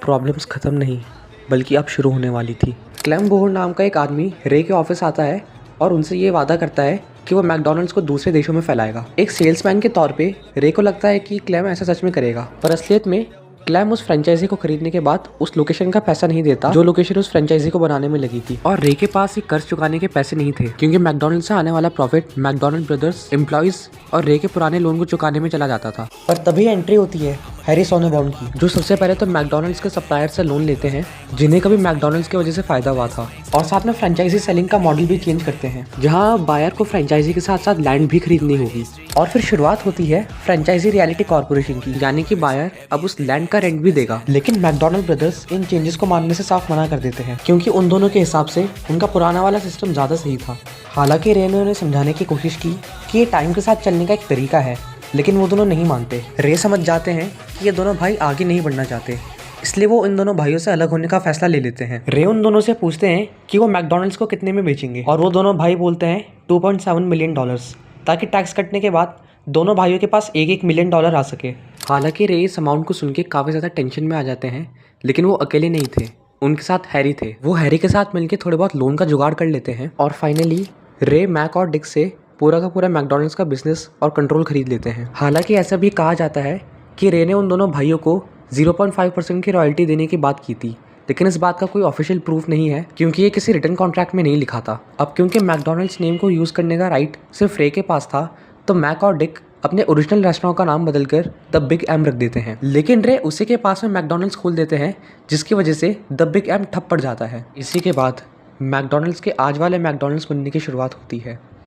Problems ख़त्म नहीं बल्कि अब शुरू होने वाली थी। क्लेम बोहर नाम का एक आदमी रे के ऑफिस आता है और उनसे ये वादा करता है कि वो मैकडॉनल्ड्स को दूसरे देशों में फैलाएगा। एक सेल्समैन के तौर पे रे को लगता है कि क्लेम ऐसा सच में करेगा, पर असलियत में क्लेम उस फ्रेंचाइजी को खरीदने के बाद उस लोकेशन का पैसा नहीं देता जो लोकेशन उस फ्रेंचाइजी को बनाने में लगी थी। और रे के पास ये कर्ज चुकाने के पैसे नहीं थे क्योंकि मैकडॉनल्ड से आने वाला प्रॉफिट मैकडॉनल्ड ब्रदर्स एम्प्लॉइज और रे के पुराने लोन को चुकाने में चला जाता था। पर तभी एंट्री होती है हैरी सोनेबाउम की, जो सबसे पहले तो मैकडॉनल्ड्स के सप्लायर से लोन लेते हैं जिन्हें कभी मैकडॉनल्ड्स की वजह से फायदा हुआ था, और साथ में फ्रेंचाइजी सेलिंग का मॉडल भी चेंज करते हैं जहां बायर को फ्रेंचाइजी के साथ साथ लैंड भी खरीदनी होगी। और फिर शुरुआत होती है फ्रेंचाइजी रियलिटी कॉर्पोरेशन की, यानी कि बायर अब उस लैंड का रेंट भी देगा। लेकिन मैकडॉनल्ड ब्रदर्स इन चेंजेस को मानने से साफ मना कर देते हैं क्योंकि उन दोनों के हिसाब से उनका पुराना वाला सिस्टम ज्यादा सही था। हालांकि रे ने उन्हें समझाने की कोशिश की कि ये टाइम के साथ चलने का एक तरीका है, लेकिन वो दोनों नहीं मानते। रे समझ जाते हैं कि ये दोनों भाई आगे नहीं बढ़ना चाहते, इसलिए वो इन दोनों भाइयों से अलग होने का फैसला ले लेते हैं। रे उन दोनों से पूछते हैं कि वो मैकडॉनल्ड्स को कितने में बेचेंगे, और वो दोनों भाई बोलते हैं $2.7 मिलियन, ताकि टैक्स कटने के बाद दोनों भाइयों के पास $1 मिलियन आ सके। हालांकि रे इस अमाउंट को सुन के काफ़ी ज़्यादा टेंशन में आ जाते हैं, लेकिन वो अकेले नहीं थे, उनके साथ हैरी थे। वो हैरी के साथ मिलकर थोड़े बहुत लोन का जुगाड़ कर लेते हैं और फाइनली रे मैक और डिक से पूरा का पूरा मैकडॉनल्ड्स का बिजनेस और कंट्रोल खरीद लेते हैं। हालांकि ऐसा भी कहा जाता है कि रे ने उन दोनों भाइयों को 0.5% की रॉयल्टी देने की बात की थी, लेकिन इस बात का कोई ऑफिशियल प्रूफ नहीं है क्योंकि ये किसी रिटन कॉन्ट्रैक्ट में नहीं लिखा था। अब क्योंकि मैकडॉनल्ड्स नेम को यूज़ करने का राइट सिर्फ रे के पास था, तो मैक और डिक अपने ओरिजिनल रेस्टोरेंट का नाम बदलकर द बिग एम रख देते हैं, लेकिन रे उसी के पास में मैकडॉनल्ड्स खोल देते हैं जिसकी वजह से द बिग एम ठप पड़ जाता है। इसी के बाद मैकडॉनल्ड्स के आज वाले मैकडॉनल्ड्स बनने की शुरुआत होती है।